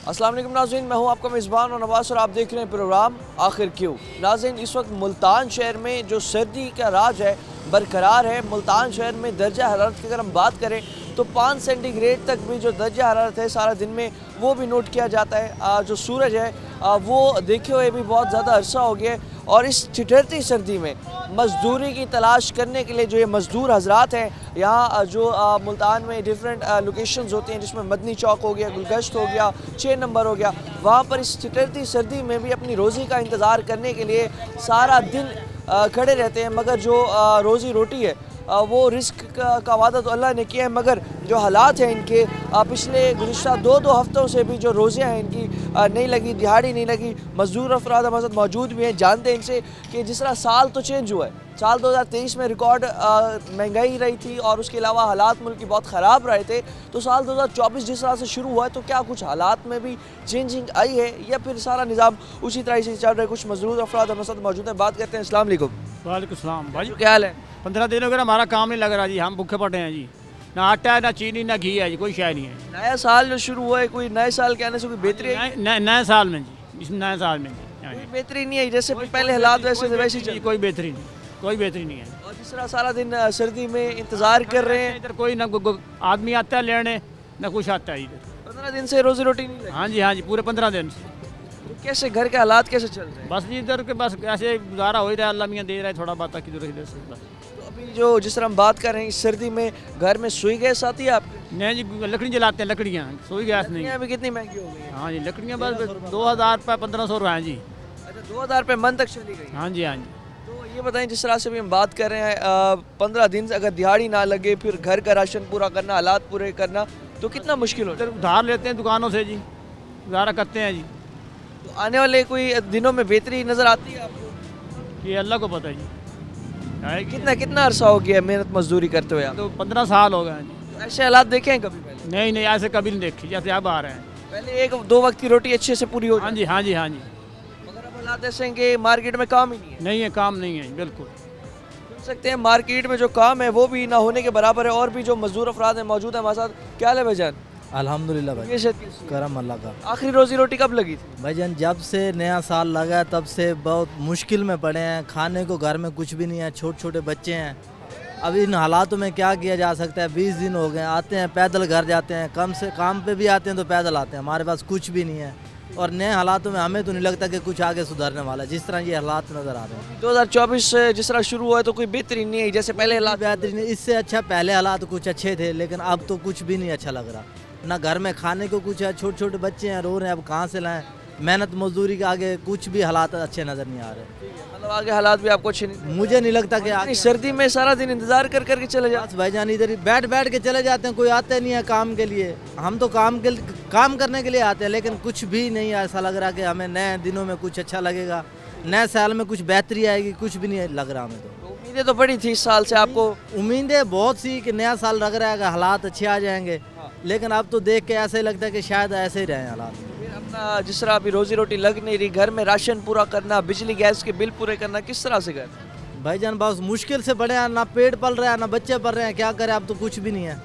अस्सलाम वालेकुम नाज़रीन, मैं हूं आपका मेज़बान और नवाज़ और आप देख रहे हैं प्रोग्राम आखिर क्यों। नाज़रीन, इस वक्त मुल्तान शहर में जो सर्दी का राज है बरकरार है। मुल्तान शहर में दर्जा हरारत की अगर हम बात करें तो 5 सेंटीग्रेड तक भी जो दर्जा हरारत है सारा दिन में वो भी नोट किया जाता है। जो सूरज है वो देखे हुए भी बहुत ज़्यादा अरसा हो गया है और इस ठिठुरती सर्दी में मज़दूरी की तलाश करने के लिए जो ये मज़दूर हजरात हैं यहाँ जो मुल्तान में डिफरेंट लोकेशंस होती हैं, जिसमें मदनी चौक हो गया, गुलगश्त हो गया, 6 नंबर हो गया, वहाँ पर इस ठिठुरती सर्दी में भी अपनी रोज़ी का इंतज़ार करने के लिए सारा दिन खड़े रहते हैं। मगर जो रोज़ी रोटी है वो रिस्क का वादा तो अल्लाह ने किया है, मगर जो हालात हैं इनके पिछले गुज़िश्ता दो हफ्तों से भी जो रोज़ियाँ हैं इनकी नहीं लगी, दिहाड़ी नहीं लगी। मज़दूर अफराद हमारे साथ मौजूद भी हैं, जानते हैं इनसे कि जिस तरह साल तो चेंज हुआ है। साल 2023 में रिकॉर्ड महंगाई रही थी और उसके अलावा हालात मुल्क की बहुत ख़राब रहे थे, तो साल 2024 जिस तरह से शुरू हुआ है तो क्या कुछ हालात में भी चेंजिंग आई है या फिर सारा निज़ाम उसी तरह से चल रहा है। कुछ मज़दूर अफराद हमारे साथ मौजूद हैं, बात करते हैं। अस्सलाम वालेकुम। वालेकुम सलाम भाई। क्या हाल है? 15 दिन हो गए हमारा काम नहीं लग रहा जी, हम भूखे पड़े हैं जी। ना आटा है, ना चीनी, ना घी है जी, कोई शय नहीं है। नया साल जो शुरू हुआ है, कोई नए साल के आने से कोई बेहतरी आई? नए साल में जी, इस नए साल में जी, हाँ कोई जी। बेहतरी नहीं आई, जैसे पहले हालात वैसे थे वैसे ही चल। कोई बेहतरी नहीं, कोई बेहतरी नहीं है। और जिस तरह सारा दिन सर्दी में इंतज़ार कर रहे हैं, इधर कोई ना आदमी आता है लेने, ना कुछ आता है इधर। 15 दिन से रोज़ी रोटी नहीं लगी। हाँ जी, हाँ जी, पूरे 15 दिन से। तो कैसे घर के हालात कैसे चल रहे हैं? बस जी इधर के बस ऐसे गुजारा हो ही रहा है, अल्लाह मियाँ दे रहा है थोड़ा बहुत किधर इधर से बस। तो अभी जो जिस तरह हम बात कर रहे हैं, इस सर्दी में घर में सुई गैस आती है आपके? नहीं जी, लकड़ी जलाते हैं, लकड़ियाँ, सोई गैस नहीं। लकड़ियाँ भी कितनी महंगी हो गई हैं? हाँ जी, लकड़ियाँ बस 2000 रुपये 1500 रुपये हैं जी। अच्छा, 2000 रुपये मन तक चली गई। हाँ जी, हाँ जी। तो ये बताएं, जिस तरह से भी हम बात कर रहे हैं 15 दिन से अगर दिहाड़ी ना लगे, फिर घर का राशन पूरा करना, हालात पूरे करना, तो कितना मुश्किल होता है? इधर उधार लेते हैं दुकानों से जी, गुजारा करते हैं जी। तो आने वाले कोई दिनों में बेहतरी नज़र आती है आपको? ये अल्लाह को पता है जी। है कि कितना अरसा हो गया मेहनत मजदूरी करते हुए आप? तो 15 साल हो गए हैं जी। तो ऐसे हालात देखे हैं कभी पहले? नहीं नहीं, ऐसे कभी नहीं देखी जैसे अब आ रहे हैं। पहले 1-2 वक्त की रोटी अच्छे से पूरी हो हाँ जाती, जी, हाँ जी, हाँ जी। मगर अब हालात ऐसे हैं कि मार्केट में काम ही नहीं है। नहीं है, काम नहीं है बिल्कुल। सुन सकते हैं मार्केट में जो काम है वो भी ना होने के बराबर है। और भी जो मजदूर अफराद हैं मौजूद है हमारे साथ। क्या हाल है भाईजान? अल्हम्दुलिल्लाह भाई, ये शायद किसी- करम अल्लाह का। आखिरी रोजी रोटी कब लगी थी? भाईजान जब से नया साल लगा है तब से बहुत मुश्किल में पड़े हैं, खाने को घर में कुछ भी नहीं है, छोटे छोटे बच्चे हैं। अब इन हालातों में क्या किया जा सकता है? 20 दिन हो गए, आते हैं पैदल घर जाते हैं, कम से काम पे भी आते हैं तो पैदल आते हैं, हमारे पास कुछ भी नहीं है। और नए हालातों में हमें तो नहीं लगता कि कुछ आगे सुधरने वाला है, जिस तरह ये हालात नज़र आ रहे हैं। 2024 से जिस तरह शुरू हुआ है तो कोई बेहतरीन नहीं है जैसे पहले हालात। बेहतरीन, इससे अच्छा पहले हालात कुछ अच्छे थे, लेकिन अब तो कुछ भी नहीं अच्छा लग रहा। ना घर में खाने को कुछ है, छोटे छोटे बच्चे हैं, रो रहे हैं, अब कहाँ से लाएं? मेहनत मजदूरी के आगे कुछ भी हालात अच्छे नज़र नहीं आ रहे। मतलब आगे हालात भी आपको अच्छे नहीं? मुझे नहीं लगता कि इतनी आगे सर्दी में सारा दिन इंतजार कर करके चले जाते। बस भाईजान इधर ही बैठ बैठ के चले जाते हैं, कोई आता नहीं है काम के लिए। हम तो काम करने के लिए आते हैं, लेकिन कुछ भी नहीं ऐसा लग रहा कि हमें नए दिनों में कुछ अच्छा लगेगा, नए साल में कुछ बेहतरी आएगी, कुछ भी नहीं लग रहा हमें तो। उम्मीदें तो बड़ी थी इस साल से आपको। उम्मीदें बहुत सी कि नया साल लग रहा है कि हालात अच्छे आ जाएंगे, लेकिन अब तो देख के ऐसे ही लगता है कि शायद ऐसे ही रहे हालात। फिर अपना जिस तरह अभी रोजी रोटी लग नहीं रही, घर में राशन पूरा करना, बिजली गैस के बिल पूरे करना, किस तरह से कर? भाईजान बहुत मुश्किल से बड़े हैं, ना पेट पल रहा है ना बच्चे पल रहे हैं, क्या करें? अब तो कुछ भी नहीं है,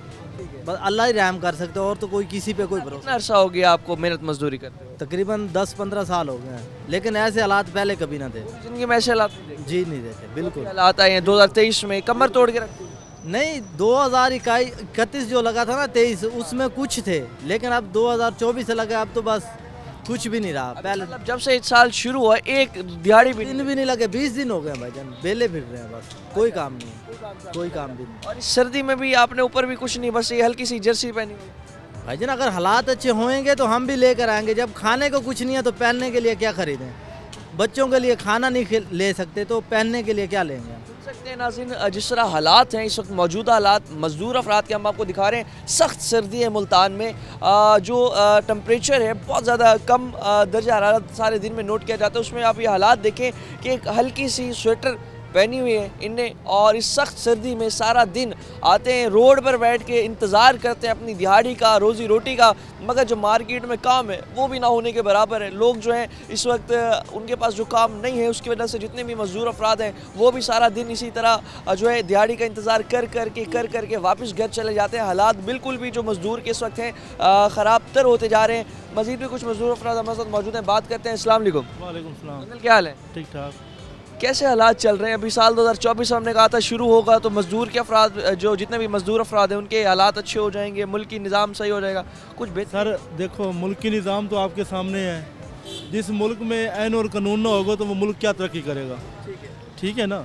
बस अल्लाह ही रहम कर सकते, और तो कोई किसी पे कोई भरोसा। कितना अरसा हो गया आपको मेहनत मजदूरी करते हुए? तकरीबन 10-15 साल हो गए हैं, लेकिन ऐसे हालात पहले कभी ना थे। जिंदगी में ऐसे हालात नहीं देखे? जी नहीं देखे बिल्कुल हालात आए हैं 2023 में, कमर तोड़ के रख दी। नहीं। 2031 जो लगा था ना 23, उसमें कुछ थे, लेकिन अब 2024 से लगा, अब तो बस कुछ भी नहीं रहा। पहले मतलब जब से इस साल शुरू हुआ एक दिहाड़ी भी दिन भी नहीं लगे, 20 दिन हो गए भाईजान, बेले फिर रहे हैं, बस कोई काम नहीं, कोई काम भी नहीं। और इस सर्दी में भी आपने ऊपर भी कुछ नहीं, बस ये हल्की सी जर्सी पहनी हुई। भाईजान अगर हालात अच्छे होंगे तो हम भी लेकर आएंगे, जब खाने को कुछ नहीं है तो पहनने के लिए क्या खरीदें? बच्चों के लिए खाना नहीं ले सकते तो पहनने के लिए क्या लेंगे? सुन सकते हैं नाज़रीन, जिस तरह हालात हैं इस वक्त, मौजूदा हालात मज़दूर अफराद के हम आपको दिखा रहे हैं। सख्त सर्दी है मुल्तान में, जो टम्परेचर है बहुत ज़्यादा कम दर्जा हरारत सारे दिन में नोट किया जाता है। उसमें आप ये हालात देखें कि एक हल्की सी स्वेटर पहनी हुई है इनने, और इस सख्त सर्दी में सारा दिन आते हैं, रोड पर बैठ के इंतज़ार करते हैं अपनी दिहाड़ी का, रोज़ी रोटी का, मगर जो मार्केट में काम है वो भी ना होने के बराबर है। लोग जो हैं इस वक्त उनके पास जो काम नहीं है उसकी वजह से जितने भी मज़दूर अफराद हैं वो भी सारा दिन इसी तरह जो है दिहाड़ी का इंतज़ार कर करके वापस घर चले जाते हैं। हालात बिल्कुल भी जो मज़दूर के इस वक्त हैं ख़राब तर होते जा रहे हैं। मज़ीद भी कुछ मज़दूर अफराद हमारे साथ मौजूद हैं, बात करते हैं। अस्सलाम वालेकुम। वालेकुम सलाम। अंकल क्या हाल है? ठीक ठाक। कैसे हालात चल रहे हैं? अभी साल 2024 हमने कहा था शुरू होगा तो मज़दूर के अफराद, जो जितने भी मज़दूर अफराद हैं उनके हालात अच्छे हो जाएंगे, मुल्की निज़ाम सही हो जाएगा, कुछ बेहतर? सर देखो, मुल्की निज़ाम तो आपके सामने है। जिस मुल्क में ऐन और कानून ना होगा तो वो मुल्क क्या तरक्की करेगा? ठीक है ना।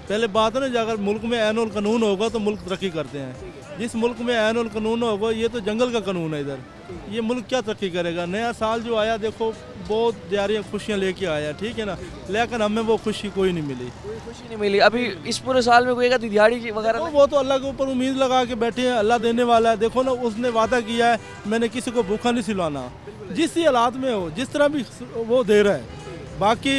पहले बात है ना, अगर मुल्क में ऐन और कानून होगा तो मुल्क तरक्की करते हैं। जिस मुल्क में ऐन और कानून होगा, ये तो जंगल का कानून है इधर, ये मुल्क क्या तरक्की करेगा? नया साल जो आया देखो बहुत दिहाड़ियाँ खुशियाँ लेके आया, ठीक है ना, लेकिन हमें वो खुशी कोई नहीं मिली। कोई खुशी नहीं मिली अभी इस पूरे साल में? कोई दिहाड़ी वगैरह तो वो तो अल्लाह के ऊपर उम्मीद लगा के बैठे हैं, अल्लाह देने वाला है। देखो ना, उसने वादा किया है मैंने किसी को भूखा नहीं सिलाना, जिस ही हालात में हो, जिस तरह भी वो दे रहा है। बाकी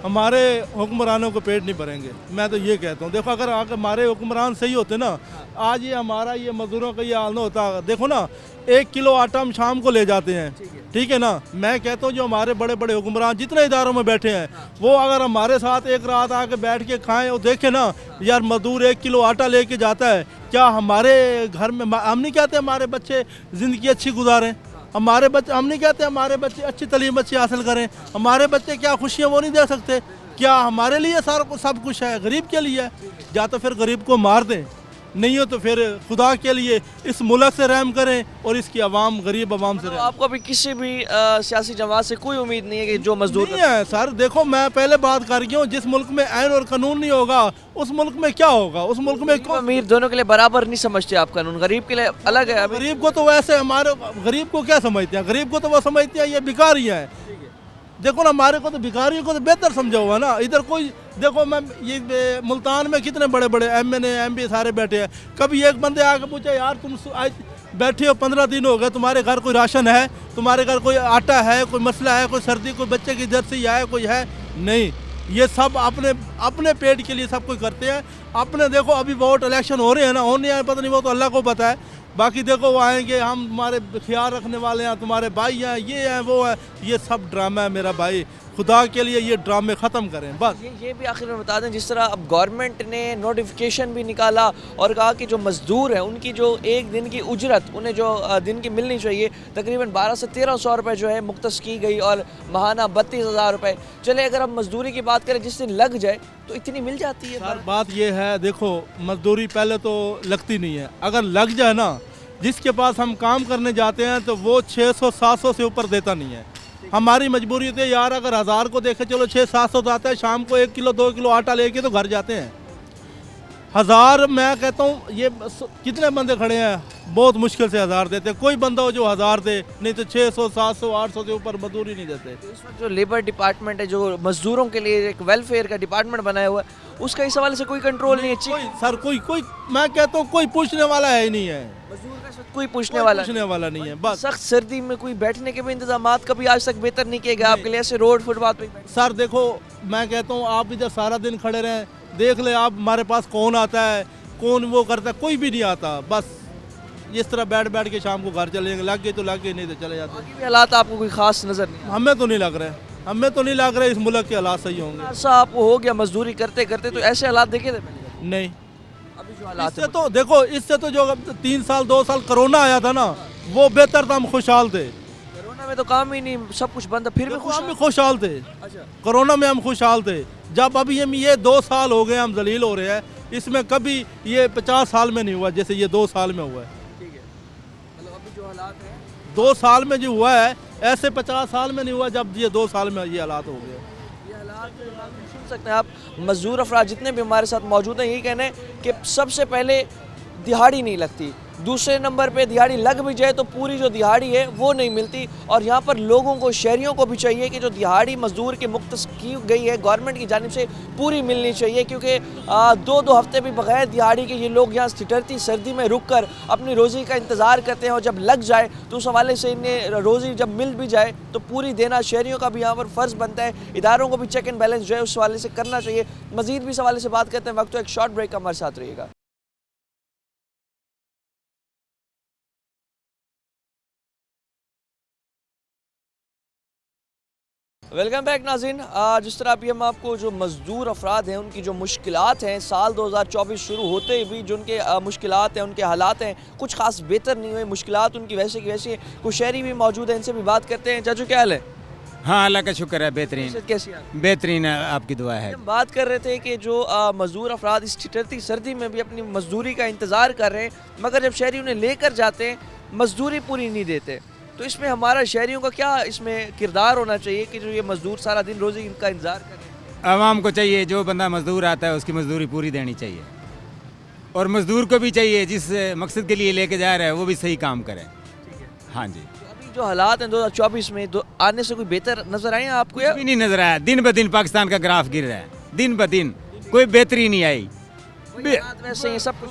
हमारे हुक्मरानों को पेट नहीं भरेंगे, मैं तो ये कहता हूँ। देखो, अगर हमारे हुक्मरान सही होते ना, आज ये हमारा ये मजदूरों का ये हाल ना होता। देखो ना, 1 किलो आटा हम शाम को ले जाते हैं, ठीक है ना। मैं कहता हूँ जो हमारे बड़े बड़े हुक्मरान जितने इदारों में बैठे हैं, वो अगर हमारे साथ एक रात आके बैठ के खाएं और देखें ना, यार मजदूर 1 किलो आटा लेके जाता है, क्या हमारे घर में, हम नहीं कहते हमारे बच्चे ज़िंदगी अच्छी गुजारें, हमारे बच्चे, हम नहीं कहते हमारे बच्चे अच्छी तालीम अच्छी हासिल करें, हमारे बच्चे क्या खुशियाँ वो नहीं दे सकते? क्या हमारे लिए सारा सब कुछ है? गरीब के लिए? या तो फिर गरीब को मार दें, नहीं हो तो फिर खुदा के लिए इस मुल्क से रहम करें और इसकी आवाम, गरीब आवाम से रहम। आपको अभी किसी भी सियासी जमात से कोई उम्मीद नहीं है कि जो मजदूर नहीं है सर। देखो, मैं पहले बात कर गया हूँ, जिस मुल्क में ऐन और कानून नहीं होगा उस मुल्क में क्या होगा? उस मुल्क में अमीर दोनों के लिए बराबर नहीं समझते आप कानून? गरीब के लिए अलग है? अभी गरीब को तो वैसे, हमारे गरीब को क्या समझते हैं? गरीब को तो वो समझते हैं ये भिखारी हैं। देखो ना, हमारे को तो भिखारियों को तो बेहतर समझा हुआ ना। इधर कोई, देखो मैं ये मुल्तान में कितने बड़े बड़े MNA MP सारे बैठे हैं। कभी एक बंदे आके पूछे, यार तुम आज बैठे हो 15 दिन हो गए, तुम्हारे घर कोई राशन है? तुम्हारे घर कोई आटा है? कोई मसला है? कोई सर्दी, कोई बच्चे की जर्सी है, कोई है? नहीं, ये सब अपने पेट के लिए सब कुछ करते हैं अपने। देखो अभी वोट इलेक्शन हो रहे हैं ना, होने आए पता नहीं, वो तो अल्लाह को पता है। बाकी देखो वो आएंगे, हम तुम्हारे ख्याल रखने वाले हैं, तुम्हारे भाई हैं, ये हैं वो है, ये सब ड्रामा है मेरा भाई। खुदा के लिए ये ड्रामे ख़त्म करें बस। ये भी आखिर में बता दें, जिस तरह अब गवर्नमेंट ने नोटिफिकेशन भी निकाला और कहा कि जो मज़दूर हैं उनकी जो एक दिन की उजरत उन्हें जो दिन की मिलनी चाहिए, तकरीबन 1200 से 1300 रुपये जो है मुख्तस की गई, और महाना 32,000 रुपये। चले अगर हम मजदूरी की बात करें, जिस दिन लग जाए तो इतनी मिल जाती है। सर बात ये है, देखो मजदूरी पहले तो लगती नहीं है, अगर लग जाए ना, जिसके पास हम काम करने जाते हैं तो वो 600-700 से ऊपर देता नहीं है। हमारी मजबूरी है यार, अगर 1000 को देखे चलो 600-700 तो आता है, शाम को 1 किलो 2 किलो आटा लेके तो घर जाते हैं। 1000 मैं कहता हूँ, ये कितने बंदे खड़े हैं बहुत मुश्किल से 1000 देते। कोई बंदा हो जो 1000 दे, नहीं तो 600 700 800 से ऊपर मजदूरी नहीं देते। इस वक्त जो लेबर डिपार्टमेंट है, जो मजदूरों के लिए एक वेलफेयर का डिपार्टमेंट बनाया हुआ है, उसका इस हवाले से कोई कंट्रोल नहीं है। सर कोई मैं कहता हूँ कोई पूछने वाला है ही नहीं है। मजदूर का इस वक्त कोई पूछने वाला नहीं है। बस सख्त सर्दी में कोई बैठने के भी इंतजाम कभी आज तक बेहतर नहीं किए गए आपके लिए? ऐसे रोड फुटपाथ पे सर देखो, मैं कहता हूँ आप इधर सारा दिन खड़े रहें, देख ले आप हमारे पास कौन आता है, कौन वो करता है, कोई भी नहीं आता। बस इस तरह बैठ के शाम को घर चलेंगे, लग गए तो लग गए, नहीं तो चले जाते। बाकी भी हालात आपको कोई खास नजर नहीं? हमें तो नहीं लग रहे इस मुल्क के हालात सही होंगे। ऐसा आपको हो गया मजदूरी करते करते, तो ऐसे हालात देखे थे पहले? नहीं, अभी जो हालात इससे तो देखो, इससे तो जो 3 साल 2 साल कोरोना आया था ना, वो बेहतर था, हम खुशहाल थे। कोरोना में तो काम ही नहीं, सब कुछ बंद, फिर भी हम भी खुशहाल थे। अच्छा, कोरोना में हम खुशहाल थे। जब अभी हम ये 2 साल हो गए हम जलील हो रहे हैं, इसमें कभी ये 50 साल में नहीं हुआ जैसे ये 2 साल में हुआ है। ठीक है, मतलब अभी जो हालात हैं 2 साल में जो हुआ है, ऐसे 50 साल में नहीं हुआ जब ये 2 साल में ये हालात हो गए। ये हालात सुन सकते हैं आप। मजदूर अफराद जितने भी हमारे साथ मौजूद हैं, यही कहना है कि सबसे पहले दिहाड़ी नहीं लगती, दूसरे नंबर पे दिहाड़ी लग भी जाए तो पूरी जो दिहाड़ी है वो नहीं मिलती। और यहाँ पर लोगों को, शहरियों को भी चाहिए कि जो दिहाड़ी मजदूर की मुख्तस की गई है गवर्नमेंट की जानिब से पूरी मिलनी चाहिए, क्योंकि दो हफ्ते भी बगैर दिहाड़ी के ये लोग यहाँ ठिठुरती सर्दी में रुक कर अपनी रोज़ी का इंतज़ार करते हैं। और जब लग जाए तो उस हवाले से इन्हें रोज़ी जब मिल भी जाए तो पूरी देना शहरियों का भी यहाँ पर फ़र्ज़ बनता है। इदारों को भी चेक एंड बैलेंस जो है उस हवाले से करना चाहिए। मज़ीद भी इस हवाले से बात करते हैं, वक्त तो एक शॉर्ट ब्रेक का, हमारे साथ रहिएगा। वेलकम बैक नाज़रीन। जिस तरह अभी हम आपको जो मज़दूर अफराद हैं उनकी जो मुश्किलात हैं, साल 2024 शुरू होते ही भी जो उनके मुश्किलात हैं, उनके हालात हैं, कुछ खास बेहतर नहीं हुए, मुश्किलात उनकी वैसे की वैसी हैं। कुछ शहरी भी मौजूद हैं, इनसे भी बात करते हैं। चाचू क्या हाल है? हाँ, अल्लाह का शुक्र है, बेहतरीन कैसी है? बेहतरीन आपकी दुआ है। हम बात कर रहे थे कि जो मज़दूर अफराद इस ठिठुरती सर्दी में भी अपनी मजदूरी का इंतज़ार कर रहे हैं, मगर जब शहरी उन्हें लेकर जाते हैं मजदूरी पूरी नहीं देते। तो इसमें हमारा शहरियों का क्या इसमें किरदार होना चाहिए कि जो ये मजदूर सारा दिन रोज़ी इनका इंतज़ार करें? आवाम को चाहिए जो बंदा मजदूर आता है उसकी मजदूरी पूरी देनी चाहिए, और मजदूर को भी चाहिए जिस मकसद के लिए लेके जा रहा है वो भी सही काम करे। हाँ जी। तो अभी जो हालात हैं 2024 में, तो आने से कोई बेहतर नज़र आए हैं आपको? कुछ भी नहीं नजर आया, दिन ब दिन पाकिस्तान का ग्राफ गिर रहा है, दिन ब दिन कोई बेहतरी नहीं आई। वैसे ही सब कुछ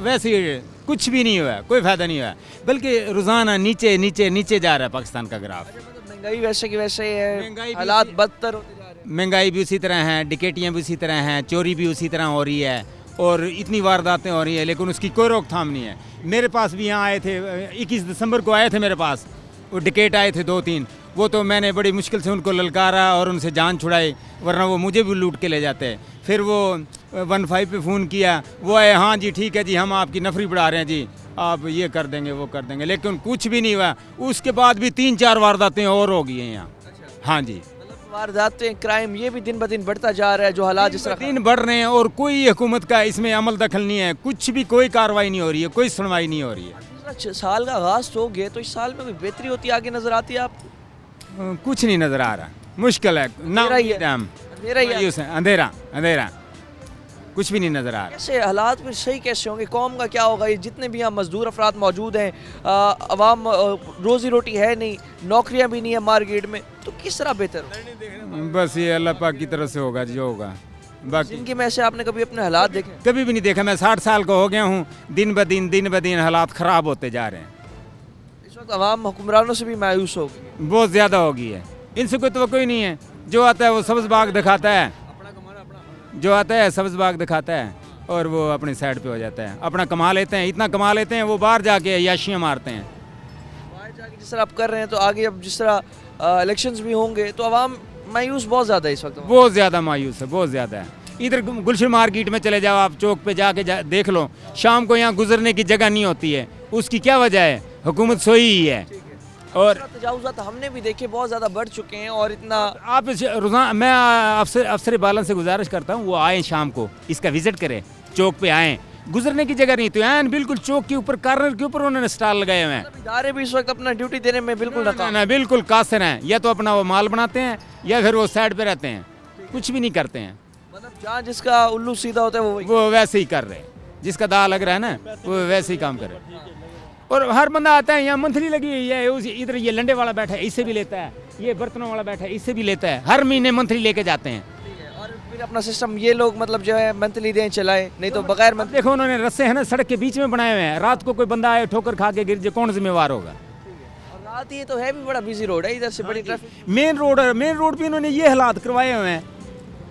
वैसे कुछ भी नहीं हुआ, कोई फायदा नहीं हुआ, बल्कि रोजाना नीचे नीचे नीचे जा रहा है पाकिस्तान का ग्राफ। मतलब महंगाई वैसे की वैसे है, महंगाई भी हालात उसी- बदतर होते जा रहे हैं। महंगाई भी उसी तरह है, डिकेटियाँ भी उसी तरह हैं, चोरी भी उसी तरह हो रही है, और इतनी वारदातें हो रही है, लेकिन उसकी कोई रोकथाम नहीं है। मेरे पास भी यहाँ आए थे, 21 दिसंबर को आए थे मेरे पास, वो डिकेट आए थे 2-3, वो तो मैंने बड़ी मुश्किल से उनको ललकारा और उनसे जान छुड़ाई, वरना वो मुझे भी लूट के ले जाते। फिर वो 15 पे फ़ोन किया, वो आए, हाँ जी ठीक है जी, हम आपकी नफरी बढ़ा रहे हैं जी, आप ये कर देंगे वो कर देंगे, लेकिन कुछ भी नहीं हुआ। उसके बाद भी 3-4 वारदातें और हो गई हैं यहाँ। हाँ जी, मतलब वारदातें, क्राइम ये भी दिन ब दिन बढ़ता जा रहा है। जो हालात जिस तरह दिन बढ़ रहे हैं और कोई हुकूमत का इसमें अमल दखल नहीं है, कुछ भी कोई कार्रवाई नहीं हो रही है, कोई सुनवाई नहीं हो रही है। साल का आगाज तो हो गया, तो इस साल में कोई बेहतरी होती आगे नजर आती है आपको? कुछ नहीं नजर आ रहा, मुश्किल है ना, अंधेरा ही है। अंधेरा ही है। मायूस है, अंधेरा अंधेरा, कुछ भी नहीं नजर आ रहा। कैसे हालात में सही कैसे होंगे? कौम का क्या होगा? ये जितने भी यहाँ मजदूर अफराद मौजूद हैं, अवाम रोजी रोटी है नहीं, नौकरियाँ भी नहीं है मार्केट में, तो किस तरह बेहतर हो? बस ये अल्लाह पाक की तरफ से होगा जो होगा, बाकी जिंदगी में ऐसे आपने कभी अपने हालात देखे? कभी भी नहीं देखा। मैं 60 साल का हो गया हूँ, दिन ब दिन हालात ख़राब होते जा रहे हैं। इस वक्त अवाम हुक्मरानों से भी मायूस हो गई। बहुत ज़्यादा हो गई है, इनसे कोई तवक्को ही नहीं है। जो आता है वो सब्ज़ बाग दिखाता है, जो आता है सब्ज़ बाग दिखाता है और वो अपनी साइड पे हो जाता है, अपना कमा लेते हैं, इतना कमा लेते हैं, वो बाहर जाके याशियाँ मारते हैं। बाहर जाके जिस तरह आप कर रहे हैं, तो आगे अब जिस तरह इलेक्शंस भी होंगे तो अवाम मायूस बहुत ज़्यादा है इस वक्त। बहुत ज़्यादा मायूस है, बहुत ज़्यादा है। इधर गुलशन मार्केट में चले जाओ, आप चौक पे जाके देख लो, शाम को यहाँ गुजरने की जगह नहीं होती है। उसकी क्या वजह है? हुकूमत सोई ही है। और तजावुज़ात हमने भी देखे बहुत ज़्यादा बढ़ चुके हैं। और इतना आप रोज़ाना, मैं अफसर बालन से गुजारिश करता हूँ वो आए शाम को, इसका विज़िट करें, चौक पे आएँ। गुजरने की जगह नहीं तो यार बिल्कुल चौक के ऊपर, कार्नर के ऊपर उन्होंने स्टॉल लगाए हुए हैं। इदारे भी इस वक्त अपना ड्यूटी देने में बिल्कुल नाकाम ना, बिल्कुल कासिर हैं, या तो अपना वो माल बनाते हैं या फिर वो साइड पे रहते हैं, कुछ भी नहीं करते हैं। मतलब जहाँ जिसका उल्लू सीधा होता है वो वैसे ही कर रहे हैं, जिसका दाव लग रहा है ना वो वैसे ही काम कर रहे हैं। और हर बंदा आता है, यहाँ मंथली लगी हुई है, इधर ये लंडे वाला बैठा है इससे भी लेता है, ये बर्तनों वाला बैठा है इससे भी लेता है, हर महीने मंथली लेके जाते हैं। और फिर अपना सिस्टम ये लोग मतलब जो है मंथली दें चलाए, नहीं तो बगैर मंथली। देखो उन्होंने रस्से है ना सड़क के बीच में बनाए हुए हैं, रात को कोई बंदा आए ठोकर खा के गिर जाए, कौन जिम्मेवार होगा? और रात ये तो है भी बड़ा बिजी रोड है, इधर से बड़ी ट्रैफिक। मेन रोड पे इन्होंने ये हालात करवाए हुए हैं,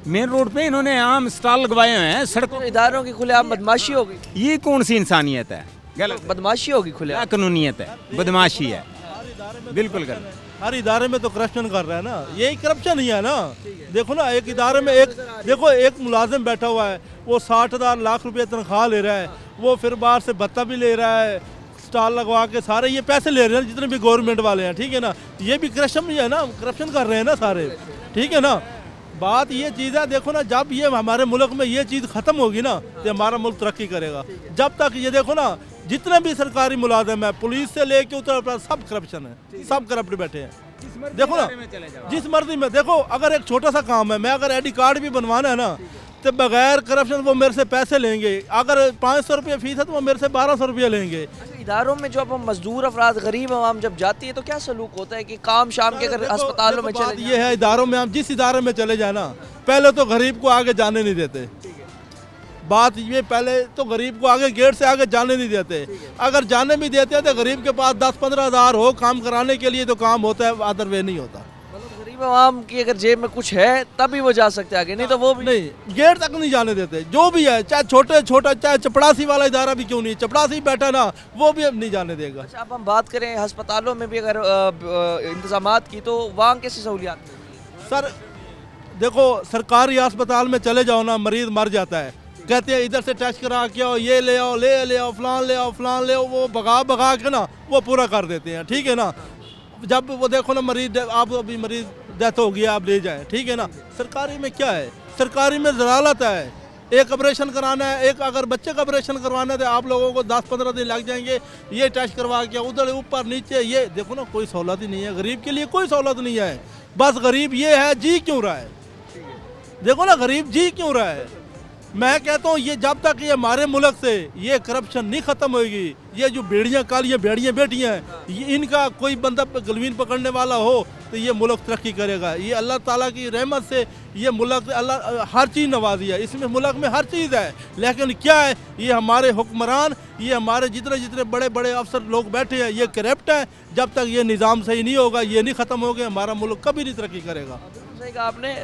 मेन रोड पे इन्होंने आम स्टॉल लगवाए हुए हैं सड़कों। इदारों की खुलेआम बदमाशी हो गई। ये कौन सी इंसानियत है? गलत बदमाशी होगी खुले। क्या कानूनियत है? बदमाशी है, बिल्कुल गलत। हर इदारे में तो करप्शन कर रहा है ना, यही करप्शन ही है ना। देखो ना, एक इदारे में एक मुलाजिम बैठा हुआ है, वो 60,000 लाख रुपए तनख्वाह ले रहा है, वो फिर बाहर से भत्ता भी ले रहा है, स्टॉल लगवा के सारे ये पैसे ले रहे हैं जितने भी गवर्नमेंट वाले हैं, ठीक है ना। ये भी करप्शन ही है ना, करप्शन कर रहे हैं ना सारे, ठीक है ना। बात ये चीज़ है, देखो ना, जब ये हमारे मुल्क में ये चीज़ ख़त्म होगी ना तो हमारा मुल्क तरक्की करेगा। जब तक ये देखो ना, जितने भी सरकारी मुलाजिम है, पुलिस से लेके उत्तर सब करप्शन है, सब करप्ट बैठे हैं। देखो ना, जिस मर्जी में देखो, अगर एक छोटा सा काम है, मैं अगर आईडी कार्ड भी बनवाना है ना, तो बगैर करप्शन वो मेरे से पैसे लेंगे। अगर 500 रुपये फीस है तो वो मेरे से 1200 रुपये लेंगे। अच्छा, इदारों में जो अब हम मजदूर अफराद गरीब आवाम जब जाती है तो क्या सलूक होता है कि काम शाम के अगर अस्पतालों में बात चले ये है, इदारों में हम जिस इदारे में चले जाए ना, पहले तो गरीब को आगे जाने नहीं देते। बात ये, पहले तो गरीब को आगे गेट से आगे जाने नहीं देते। अगर जाने भी देते हैं तो गरीब के पास 10-15 हज़ार हो काम कराने के लिए तो काम होता है, अदर वे नहीं होता। मतलब गरीब आवाम की अगर जेब में कुछ है तभी वो जा सकते हैं आगे, नहीं तो वो भी नहीं, गेट तक नहीं जाने देते। जो भी है, चाहे छोटा चाहे चपड़ासी वाला इदारा भी क्यों नहीं, चपड़ासी बैठा ना वो भी अब नहीं जाने देगा। अच्छा, अब हम बात करें अस्पतालों में भी अगर इंतजामात की तो वहाँ कैसी सहूलियात हैं? सर देखो, सरकारी अस्पताल में चले जाओ ना, मरीज मर जाता है, कहते हैं इधर से टेस्ट करा के आओ, ये ले आओ, ले आओ, फलान ले आओ, फलान ले आओ, वो भगा के ना वो पूरा कर देते हैं। ठीक है ना, जब वो देखो ना मरीज, आप अभी मरीज डेथ हो गया, आप ले जाएं, ठीक है ना। सरकारी में क्या है, सरकारी में जलालत है। एक ऑपरेशन कराना है, एक अगर बच्चे का ऑपरेशन करवाना है तो आप लोगों को 10-15 दिन लग जाएंगे, ये टेस्ट करवा के उधर ऊपर नीचे, ये देखो ना, कोई सहूलत ही नहीं है। गरीब के लिए कोई सहूलत नहीं है। बस गरीब ये है, जी क्यों रहा है, देखो ना, गरीब जी क्यों रहा है। मैं कहता हूँ ये जब तक ये हमारे मुल्क से ये करप्शन नहीं ख़त्म होगी, ये जो बेड़ियाँ कालियाँ बेड़ियाँ बैठियाँ हैं, ये इनका कोई बंदा गलवीन पकड़ने वाला हो तो ये मुल्क तरक्की करेगा। ये अल्लाह ताला की रहमत से ये मुल्क, अल्लाह हर चीज़ नवाजी है, इसमें मुल्क में हर चीज़ है। लेकिन क्या है, ये हमारे हुक्मरान, ये हमारे जितने बड़े बड़े अफसर लोग बैठे हैं, ये करप्ट हैं। जब तक ये निज़ाम सही नहीं होगा, ये नहीं ख़त्म होगा, हमारा मुल्क कभी नहीं तरक्की करेगा। सही कहा आपने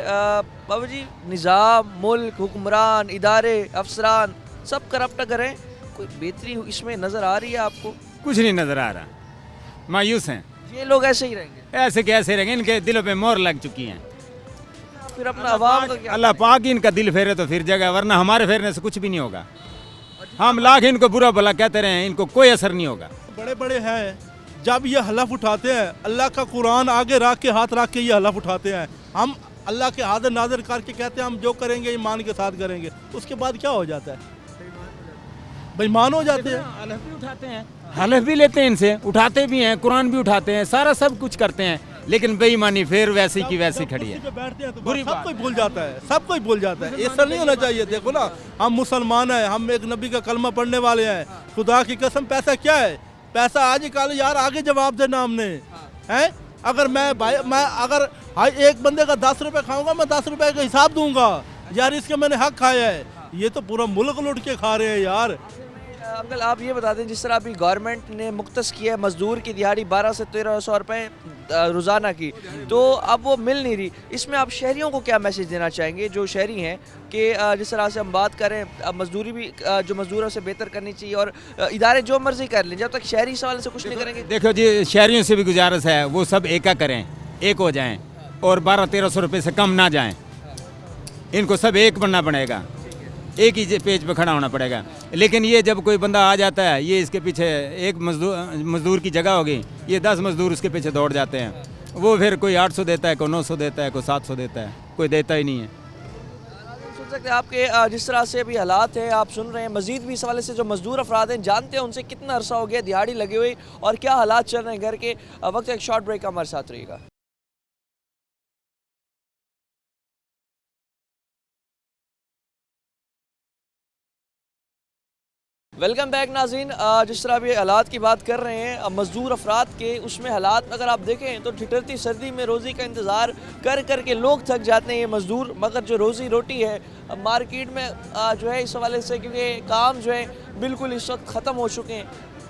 बाबू जी। निज़ाम, मुल्क, हुक्मरान, इदारे, अफसरान सब करप्ट करें, कोई बेहतरी इसमें नज़र आ रही है आपको? कुछ नहीं नज़र आ रहा, मायूस हैं। ये लोग ऐसे ही रहेंगे, ऐसे कैसे रहेंगे, इनके दिलों पे मोहर लग चुकी हैं। फिर अपना अवाम का क्या? अल्लाह पाक ही इनका दिल फेरे तो फिर जगह, वरना हमारे फेरने से कुछ भी नहीं होगा। हम लाख इनको बुरा भला कहते रहे, इनको कोई असर नहीं होगा। बड़े बड़े हैं, जब ये हलफ उठाते हैं, अल्लाह का कुरान आगे रख के, हाथ रख के ये हलफ उठाते हैं, हम अल्लाह के हाजिर नाजिर करके कहते हैं हम जो करेंगे ईमान के साथ करेंगे, उसके बाद क्या हो जाता है, बेईमान हो जाते हैं। हलफ भी उठाते हैं, हलफ भी लेते हैं इनसे, उठाते भी हैं, कुरान भी उठाते हैं, सारा सब कुछ करते हैं, लेकिन बेईमानी फिर वैसी की वैसी खड़ी है। बैठते हैं तो बुरी सब बात कोई भूल जाता है, सब कोई भूल जाता है। ऐसा नहीं होना चाहिए। देखो ना, हम मुसलमान हैं, हम एक नबी का कलमा पढ़ने वाले हैं। खुदा की कसम, पैसा क्या है, पैसा आज कल यार आगे जवाब देना हमने हैं। अगर मैं अगर एक बंदे का 10 रुपये खाऊंगा, मैं 10 रुपये का हिसाब दूंगा यार, इसके मैंने हक खाया है। ये तो पूरा मुल्क लूट के खा रहे हैं यार। अंकल आप ये बता दें, जिस तरह अभी गवर्नमेंट ने मुख्तस किया है मजदूर की दिहाड़ी 1200 से 1300 रुपये रोज़ाना की, तो अब वो मिल नहीं रही। इसमें आप शहरियों को क्या मैसेज देना चाहेंगे, जो शहरी हैं, कि जिस तरह से हम बात करें, अब मजदूरी भी जो मजदूरों से बेहतर करनी चाहिए और इदारे जो मर्जी कर लें, जब तक शहरी इस सवाल से कुछ नहीं करेंगे। देखो जी, शहरियों से भी गुजारिश है, वो सब एका करें, एक हो जाएं और 1200-1300 रुपये से कम ना जाएं। इनको सब एक बनना पड़ेगा, एक ही पेज पे खड़ा होना पड़ेगा। लेकिन ये जब कोई बंदा आ जाता है, ये इसके पीछे एक मजदूर की जगह होगी, ये 10 मजदूर उसके पीछे दौड़ जाते हैं। वो फिर कोई 800 देता है, कोई 900 देता है, कोई 700 देता है, कोई देता ही नहीं है। सुन सकते हैं आपके जिस तरह से अभी हालात है, आप सुन रहे हैं। मजीद भी इस हवाले से जो मजदूर अफराद हैं, जानते हैं उनसे कितना अरसा हो गया दिहाड़ी लगी हुई और क्या हालात चल रहे हैं घर के। वक्त एक शॉर्ट ब्रेक का हमारे साथ रहिएगा। वेलकम बैक नाज़रीन। जिस तरह अभी हालात की बात कर रहे हैं मज़दूर अफराद के, उसमें हालात अगर आप देखें तो ठिठुरती सर्दी में रोज़ी का इंतज़ार कर कर के लोग थक जाते हैं ये मज़दूर। मगर जो रोज़ी रोटी है मार्केट में जो है, इस हवाले से क्योंकि काम जो है बिल्कुल इस वक्त ख़त्म हो चुके हैं,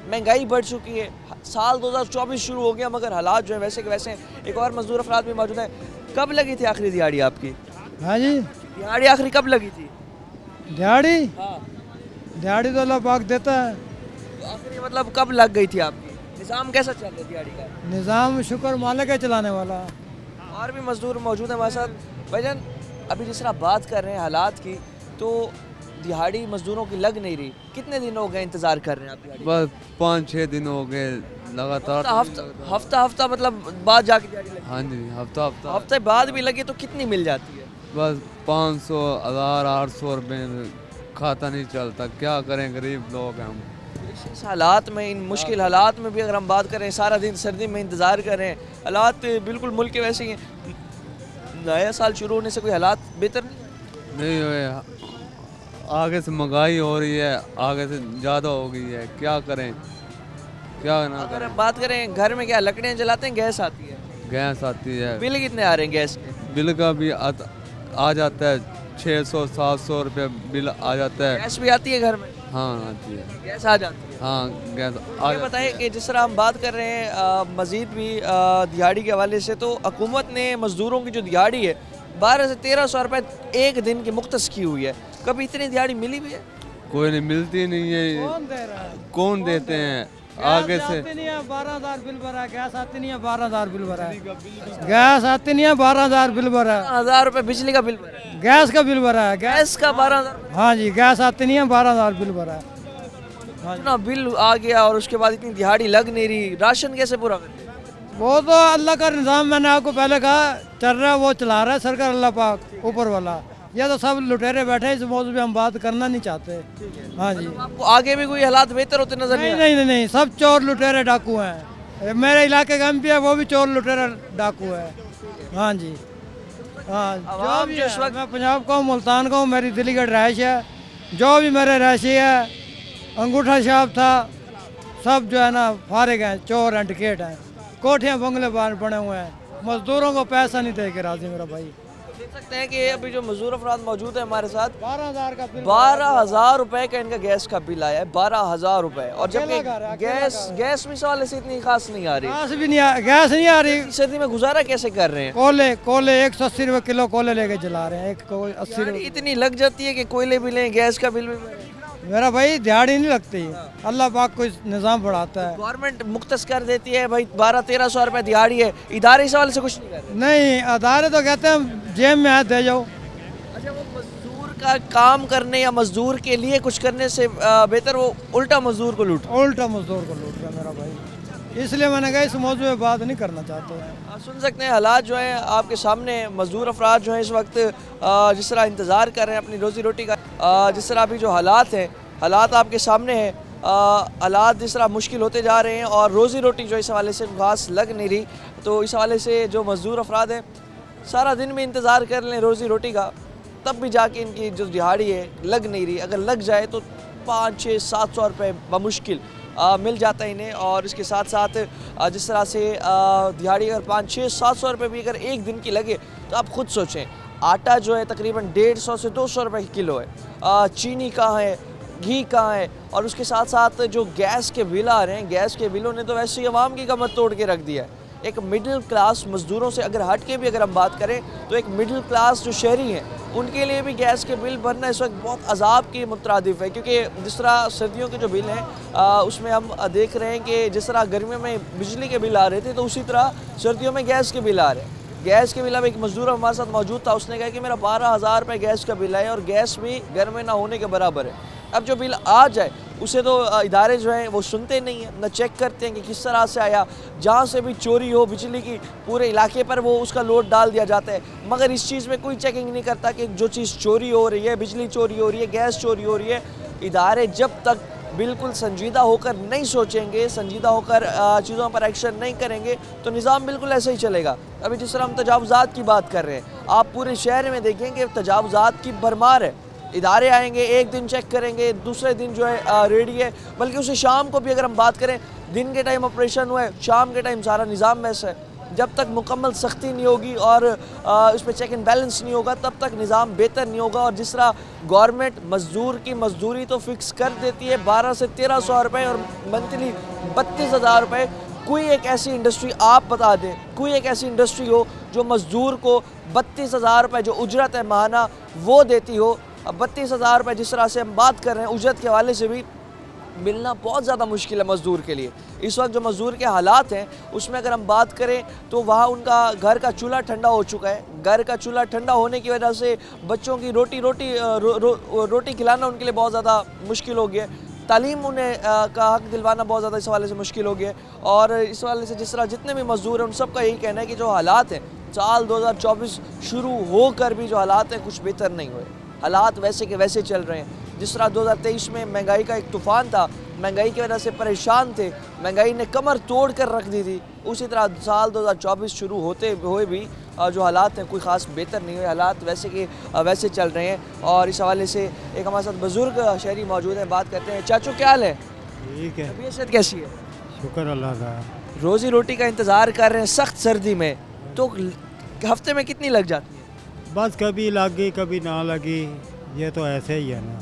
महंगाई बढ़ चुकी है। साल 2024 शुरू हो गया मगर हालात जो है वैसे के वैसे हैं। एक और मज़दूर अफराद भी मौजूद हैं। कब लगी थी आखिरी दिहाड़ी आपकी? हाँ जी, दिहाड़ी आखिरी कब लगी थी? दिहाड़ी हाँ, दिहाड़ी तो अल्लाह पाक देता है। तो आखिरी मतलब कब लग गई थी आपकी? निज़ाम कैसा चल रहा है दिहाड़ी का? निज़ाम शुक्र मालिक है चलाने वाला। और भी मज़दूर मौजूद हैं हमारे साथ। भाईजान अभी जिस तरह बात कर रहे हैं हालात की, तो दिहाड़ी मज़दूरों की लग नहीं रही। कितने दिन हो गए इंतज़ार कर रहे हैं आप दिहाड़ी? बस 5-6 दिन हो गए लगातार। हफ्ता मतलब बाद जाके दिहाड़ी लगी? हाँ जी, हफ्ता हफ्ते बाद भी लगे तो कितनी मिल जाती है? बस 500, 1000, 800 रुपये, खाता नहीं चलता। क्या करें, गरीब लोग हैं हम। इस हालात में, इन मुश्किल हालात में भी अगर हम बात करें, सारा दिन सर्दी में इंतज़ार करें, हालात बिल्कुल मुल्क के वैसे ही हैं। नया साल शुरू होने से कोई हालात बेहतर नहीं हुए। आगे से महंगाई हो रही है, आगे से ज़्यादा हो गई है, क्या करें, क्या ना अगर करें। हम बात करें घर में क्या लकड़ियाँ जलाते हैं, गैस आती है, गैस आती है, बिल कितने आ रहे हैं गैस के? बिल का भी आ जाता है 600-700 रुपये बिल आ जाता है। गैस भी आती है घर में? हाँ आती है, गैस आ जाती है। हाँ गैस आ ये बताइए कि जिस तरह हम बात कर रहे हैं मज़ीद भी दिहाड़ी के हवाले से, तो हुकूमत ने मज़दूरों की जो दिहाड़ी है 12 से 1300 रुपये एक दिन की मुख्तस की हुई है। कभी इतनी दिहाड़ी मिली भी है? कोई नहीं, मिलती नहीं है, कौन दे रहा है? कौन देते हैं आगे से। आती नहीं है, 12,000 बिल भरा है। गैस आती नहीं है, 12,000 बिल भरा है। गैस आती नहीं है, 12,000 बिल भरा है। 1000 रुपये बिजली का बिल भरा है। गैस का बिल भरा है। गैस का 12,000? हाँ जी, गैस आती नहीं है, 12,000 बिल भरा है। इतना बिल आ गया और उसके बाद इतनी दिहाड़ी लग नहीं रही, राशन कैसे पूरा करते हैं? वो तो अल्लाह का निज़ाम, मैंने आपको पहले कहा, चल रहा है, वो चला रहा है सरकार, अल्लाह पाक ऊपर वाला। ये तो सब लुटेरे बैठे हैं, इस मौजूद पे हम बात करना नहीं चाहते। हाँ जी, आपको आगे भी कोई हालात बेहतर होते नजर नहीं नहीं आ रहे? नहीं नहीं, सब चोर लुटेरे डाकू हैं। मेरे इलाके का एमपी है, वो भी चोर लुटेरा डाकू है। हाँ जी, हाँ, जो आवाम भी जो इस है, वक्त- मैं पंजाब का हूँ, मुल्तान का हूँ, मेरी दिल्ली का रहायश है। जो भी मेरे रहायशी है, अंगूठा छाप था, सब जो है ना फारिग हैं, चोर हैं, टिकेट हैं, कोठियाँ बंगले बाहर बने हुए हैं, मजदूरों को पैसा नहीं दे के राजी मेरा भाई। देख सकते हैं कि अभी जो मजदूर अफराद मौजूद है हमारे साथ, 12,000 का बिल 12,000 रुपए का इनका गैस का बिल आया है। 12,000 रुपए। और जबकि अकेला घर है, अकेला गैस भी इस हवाले से इतनी खास नहीं आ रही। गैस नहीं आ रही। सर्दी में गुजारा कैसे कर रहे हैं? कोले 180 रुपये किलो कोले लेके जला रहे हैं, एक को 80 दिहाड़ी रुपये। इतनी लग जाती है कि कोयले भी लें, गैस का बिल भी भरें। मेरा भाई दिहाड़ी नहीं लगती, अल्लाह पाक को निज़ाम बढ़ाता है। गवर्नमेंट मुख्तस कर देती है भाई, 1200-1300 रुपए दिहाड़ी है, इदारे इस हवाले से कुछ नहीं कर रहे। नहीं, अदारे तो कहते हैं जेब में है दे जाओ। अच्छा, वो मजदूर का काम करने या मजदूर के लिए कुछ करने से बेहतर वो उल्टा मजदूर को लूट। उल्टा मजदूर को लूट रहा है मेरा भाई, इसलिए मैंने कहा इस मौजू में बात नहीं करना चाहते हैं। आप सुन सकते हैं हालात जो हैं आपके सामने। मजदूर अफराद जो हैं इस वक्त जिस तरह इंतज़ार कर रहे हैं अपनी रोज़ी रोटी का, जिस तरह अभी जो हालात हैं, हालात आपके सामने हैं, हालात जिस तरह मुश्किल होते जा रहे हैं और रोज़ी रोटी जो इस हवाले से खास लग नहीं रही। तो इस हवाले से जो मजदूर अफराद हैं सारा दिन में इंतज़ार कर लें रोज़ी रोटी का, तब भी जाके इनकी जो दिहाड़ी है लग नहीं रही। अगर लग जाए तो 500-600-700 रुपये बमुश्किल मिल जाता है इन्हें। और इसके साथ साथ जिस तरह से दिहाड़ी अगर 500-600-700 रुपये भी अगर एक दिन की लगे तो आप खुद सोचें, आटा जो है तकरीबन 150 से 200 रुपये किलो है, चीनी कहाँ है, घी कहाँ है, और उसके साथ साथ जो गैस के बिल आ रहे हैं, गैस के बिलों ने तो वैसे ही अवाम की कमर तोड़ के रख दिया है। एक मिडिल क्लास मज़दूरों से अगर हट के भी अगर हम बात करें तो एक मिडिल क्लास जो शहरी हैं उनके लिए भी गैस के बिल भरना इस वक्त बहुत अजाब के मुतरादिफ है। क्योंकि जिस तरह सर्दियों के जो बिल हैं उसमें हम देख रहे हैं कि जिस तरह गर्मियों में बिजली के बिल आ रहे थे तो उसी तरह सर्दियों में गैस के बिल आ रहे हैं। गैस के बिल, अब एक मजदूर हमारे साथ मौजूद था, उसने कहा कि मेरा 12,000 रुपये गैस का बिल है और गैस भी घर में ना होने के बराबर है। अब जो बिल आ जाए उसे तो इदारे जो हैं वो सुनते नहीं हैं, न चेक करते हैं कि किस तरह से आया। जहाँ से भी चोरी हो बिजली की पूरे इलाके पर वो उसका लोड डाल दिया जाता है, मगर इस चीज़ में कोई चेकिंग नहीं करता कि जो चीज़ चोरी हो रही है, बिजली चोरी हो रही है, गैस चोरी हो रही है, इदारे जब तक बिल्कुल संजीदा होकर नहीं सोचेंगे, संजीदा होकर चीज़ों पर एक्शन नहीं करेंगे तो निज़ाम बिल्कुल ऐसे ही चलेगा। अभी जिस तरह हम तजावुज़ात की बात कर रहे हैं, आप पूरे शहर में देखेंगे तजावुज़ात की भरमार है। इदारे आएंगे, एक दिन चेक करेंगे, दूसरे दिन जो है रेडी है, बल्कि उसे शाम को भी अगर हम बात करें, दिन के टाइम ऑपरेशन हुआ है, शाम के टाइम सारा निज़ाम वैसा है। जब तक मुकम्मल सख्ती नहीं होगी और उस पर चेक एंड बैलेंस नहीं होगा तब तक निज़ाम बेहतर नहीं होगा। और जिस तरह गवर्नमेंट मज़दूर की मजदूरी तो फिक्स कर देती है 12 से 1300 रुपये और मंथली 32,000 रुपये, कोई एक ऐसी इंडस्ट्री आप बता दें, कोई एक ऐसी इंडस्ट्री हो जो मज़दूर को 32,000 रुपये जो उजरत है माहाना वो देती हो। अब 32,000 रुपये जिस तरह से हम बात कर रहे हैं उजरत के हवाले से भी मिलना बहुत ज़्यादा मुश्किल है मज़दूर के लिए। इस वक्त जो मज़दूर के हालात हैं उसमें अगर हम बात करें तो वहाँ उनका घर का चूल्हा ठंडा हो चुका है। घर का चूल्हा ठंडा होने की वजह से बच्चों की रोटी खिलाना उनके लिए बहुत ज़्यादा मुश्किल हो गया है। तालीम उन्हें का हक दिलवाना बहुत ज़्यादा इस हवाले से मुश्किल हो गया है। और इस हवाले से जिस तरह जितने भी मज़दूर हैं उन सबका यही कहना है कि जो हालात हैं, साल 2024 शुरू होकर भी जो हालात हैं कुछ बेहतर नहीं हुए। हालात वैसे के वैसे चल रहे हैं। जिस तरह 2023 में महंगाई का एक तूफ़ान था, महंगाई की वजह से परेशान थे, महंगाई ने कमर तोड़ कर रख दी थी, उसी तरह साल 2024 शुरू होते हुए भी जो हालात हैं कोई ख़ास बेहतर नहीं हुए, हालात वैसे के वैसे चल रहे हैं। और इस हवाले से एक हमारे साथ बुज़ुर्ग शहरी मौजूद हैं, बात करते हैं। चाचू क्या हाल है? ठीक है, तबीयत सेहत कैसी है? शुक्र अल्लाह का। रोज़ी रोटी का इंतज़ार कर रहे हैं सख्त सर्दी में, तो हफ्ते में कितनी लग जाती है? बस कभी लगी कभी ना लगी, ये तो ऐसे ही है ना।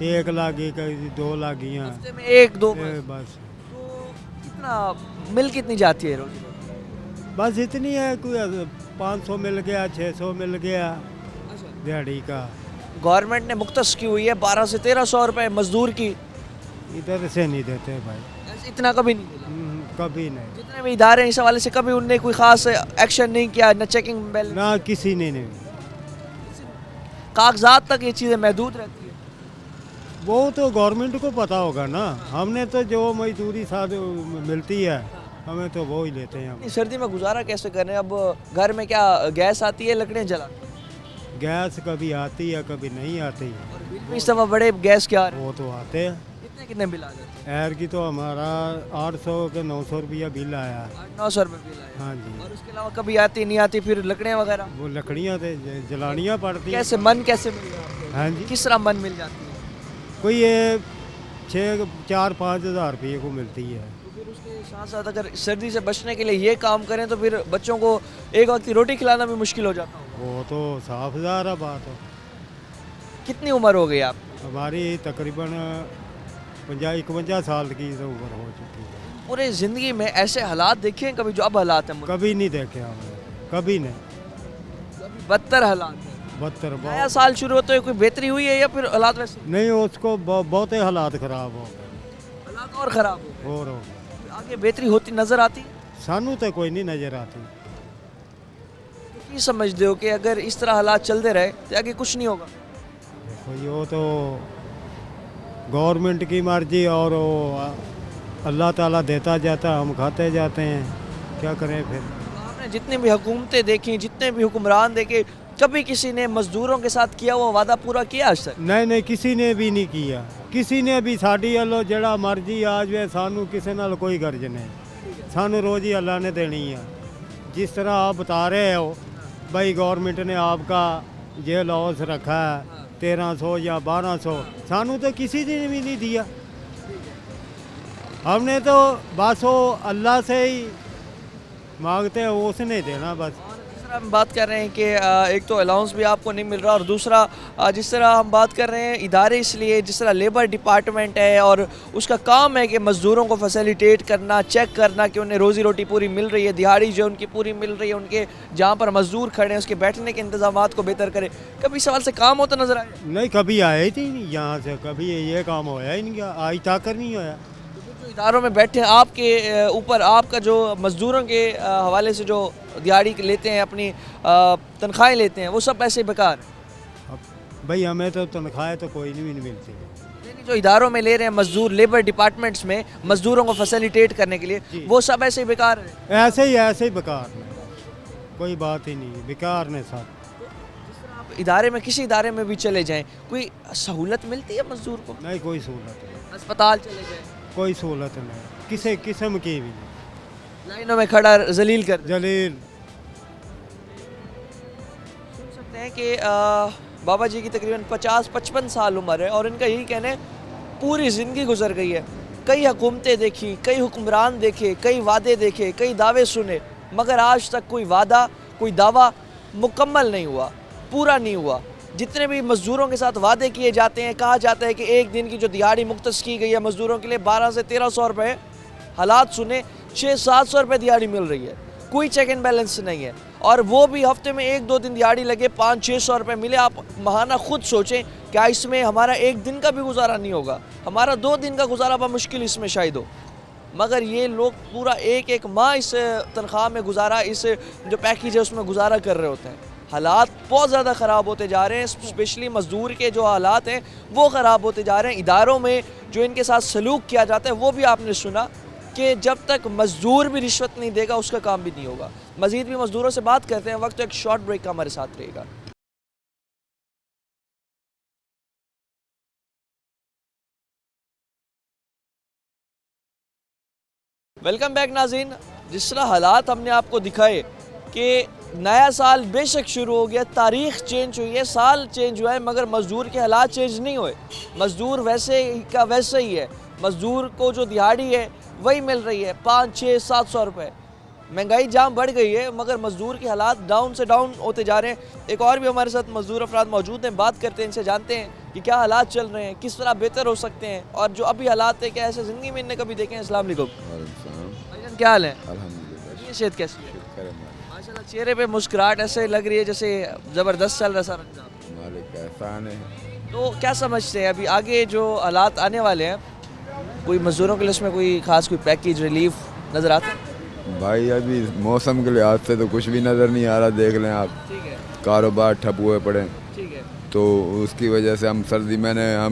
एक लागी कभी दो लागियाँ, हफ्ते में एक दो बस तो कितना मिल कितनी जाती है रोज़ी रोटी? बस इतनी है। कोई 500 मिल गया, 600 मिल गया दिहाड़ी का। गवर्नमेंट ने मुख्तस की हुई है 12 से 1300 रुपए मजदूर की, इधर से नहीं देते भाई, ऐसे इतना कभी नहीं मिला। कभी नहीं, जितने भी इदारे हैं इस हवाले से कभी उनने कोई खास एक्शन नहीं किया, न चेकिंग बैलेंस, ना किसी ने नहीं। कागजात तक ये चीज़ें महदूद रहती है। वो तो गवर्नमेंट को पता होगा ना, हमने तो जो मजदूरी साथ मिलती है हमें तो वो ही लेते हैं हम। इस सर्दी में गुजारा कैसे कर रहे हैं? अब घर में क्या गैस आती है, लकड़ियाँ जलाते हैं? गैस कभी आती है कभी नहीं आती है, और बिल भी इस दफ़ा बड़े गैस के आ रहे हैं। वो तो आते हैं। कितने कितने बिल आ जाते हैं? एर की तो हमारा 800 के 900 रुपया बिल आया। 900 रुपये बिल आए। हाँ जी, और उसके अलावा कभी आती नहीं आती, फिर लकड़ियाँ वगैरह वो लकड़ियाँ थे जलानियाँ पड़ती हैं। कैसे मन कैसे मिल जाती है? हाँ जी, किस तरह मन मिल जाती है? कोई ये 4-5 हज़ार रुपये को मिलती है। तो फिर उसके साथ साथ अगर सर्दी से बचने के लिए ये काम करें तो फिर बच्चों को एक वक्त की रोटी खिलाना भी मुश्किल हो जाता होगा। वो तो साफ ज़ाहिर बात है। कितनी उम्र हो गई आप? हमारी तकरीबन 51 साल की तो उम्र हो चुकी है। पूरे ज़िंदगी में ऐसे हालात देखे हैं कभी जो अब हालात हैं मुल्क कभी नहीं देखे हमने, कभी नहीं। में? कभी बदतर हालात हैं। बदतर नया बहुत साल शुरू होते हुए कोई बेहतरी हुई है या फिर हालात वैसे नहीं, उसको बहुत ही हालात ख़राब हो गए हालात और ख़राब हो और हो गए। गए? आगे बेहतरी होती नज़र आती? सानू तो कोई नहीं नज़र आती। तो की समझते हो कि अगर इस तरह हालात चलते रहे तो आगे कुछ नहीं होगा? देखो ये तो गवर्नमेंट की मर्जी और वो अल्लाह ताला देता जाता, हम खाते जाते हैं, क्या करें फिर। आपने जितनी भी हुकूमतें देखी, जितने भी हुक्मरान देखे, कभी किसी ने मजदूरों के साथ किया हुआ वादा पूरा किया आज तक? नहीं नहीं, किसी ने भी नहीं किया, किसी ने भी। साड़ी अल्लो जड़ा मर्जी आज वे, सानू किसी नाल कोई गर्ज नहीं। सानू रोजी अल्लाह ने देनी है। जिस तरह आप बता रहे हो भाई, गवर्नमेंट ने आपका जे लॉस रखा है 1300 या 1200, सानू तो किसी ने भी नहीं दिया। हमने तो बस वो अल्लाह से ही मांगते हैं, उसने देना बस। तीसरा हम बात कर रहे हैं कि एक तो अलाउंस भी आपको नहीं मिल रहा, और दूसरा जिस तरह हम बात कर रहे हैं इदारे, इसलिए जिस तरह लेबर डिपार्टमेंट है और उसका काम है कि मज़दूरों को फैसिलिटेट करना, चेक करना कि उन्हें रोज़ी रोटी पूरी मिल रही है, दिहाड़ी जो उनकी पूरी मिल रही है, उनके जहाँ पर मज़दूर खड़े हैं उसके बैठने के इंतजाम को बेहतर करे। कभी इस सवाल से काम होता नज़र आया? नहीं, कभी आया ही नहीं यहाँ से, कभी ये काम होया ही नहीं, आज तक नहीं होया। जो इदारों में बैठे हैं आपके ऊपर, आपका जो मज़दूरों के हवाले से जो दिहाड़ी लेते हैं, अपनी तनख्वाहें लेते हैं, वो सब पैसे बेकार हैं। अब भाई हमें तो तनख्वाह तो कोई नहीं मिलती। लेकिन जो इदारों में ले रहे हैं मज़दूर, लेबर डिपार्टमेंट्स में मज़दूरों को फैसिलिटेट करने के लिए, वो सब ऐसे ही बेकार है। ऐसे ही बेकार ने, कोई बात ही नहीं, बेकार ने सब। आप इदारे में, किसी इदारे में भी चले जाएं, कोई सहूलत मिलती है मज़दूर को? नहीं, कोई सहूलत नहीं, अस्पताल चले जाएं, कोई सहूलत नहीं, किसी किस्म की भी नहीं। लाइनों में खड़ा जलील कर जलील। सुन सकते हैं कि बाबा जी की तकरीबन 50-55 साल उम्र है और इनका यही कहना है पूरी ज़िंदगी गुजर गई है, कई हुकूमतें देखी, कई हुक्मरान देखे, कई वादे देखे, कई दावे सुने, मगर आज तक कोई वादा, कोई दावा मुकम्मल नहीं हुआ, पूरा नहीं हुआ। जितने भी मज़दूरों के साथ वादे किए जाते हैं, कहा जाता है कि एक दिन की जो दिहाड़ी मुख्तस की गई है मज़दूरों के लिए 12 से 1300 रुपये, हालात सुने 600-700 रुपये दिहाड़ी मिल रही है, कोई चेक एंड बैलेंस नहीं है। और वो भी हफ्ते में 1-2 दिन दिहाड़ी लगे 500-600 रुपये मिले। आप महाना खुद सोचें, क्या इसमें हमारा एक दिन का भी गुजारा नहीं होगा? हमारा 2 दिन का गुजारा मुश्किल इसमें शायद हो, मगर ये लोग पूरा एक माह इस तनख्वाह में गुजारा, इस जो पैकेज है उसमें गुजारा कर रहे होते हैं। हालात बहुत ज़्यादा ख़राब होते जा रहे हैं, स्पेशली मज़दूर के जो हालात हैं वो ख़राब होते जा रहे हैं। इदारों में जो इनके साथ सलूक किया जाता है वो भी आपने सुना कि जब तक मज़दूर भी रिश्वत नहीं देगा उसका काम भी नहीं होगा। मज़ीद भी मज़दूरों से बात करते हैं, वक्त तो एक शॉर्ट ब्रेक का हमारे साथ रहेगा। वेलकम बैक नाज़रीन। जिस तरह हालात हमने आपको दिखाए कि नया साल बेशक शुरू हो गया, तारीख चेंज हुई है, साल चेंज हुआ है, मगर मज़दूर के हालात चेंज नहीं हुए। मज़दूर वैसे का वैसे ही है। मज़दूर को जो दिहाड़ी है वही मिल रही है, 5, 6, 700 रुपये। महंगाई जाम बढ़ गई है, मगर मज़दूर के हालात डाउन से डाउन होते जा रहे हैं। एक और भी हमारे साथ मज़दूर अफराद मौजूद हैं, बात करते हैं इनसे, जानते हैं कि क्या हालात चल रहे हैं, किस तरह बेहतर हो सकते हैं, और जो अभी हालात है क्या ऐसे ज़िंदगी में इनने कभी देखे हैं। अस्सलाम वालेकुम भाईजान, क्या हाल है? ये सेहत कैसी है? माशाल्लाह, चेहरे पे मुस्कुराहट ऐसे लग रही है जैसे ज़बरदस्त चल रहा है। तो क्या समझते हैं अभी आगे जो हालात आने वाले हैं, कोई मज़दूरों के लिए उसमें कोई ख़ास कोई पैकेज रिलीफ नज़र आता है? भाई अभी मौसम के लिहाज से तो कुछ भी नज़र नहीं आ रहा, देख लें आप, ठीक है, कारोबार ठप हुए पड़े, ठीक है। तो उसकी वजह से हम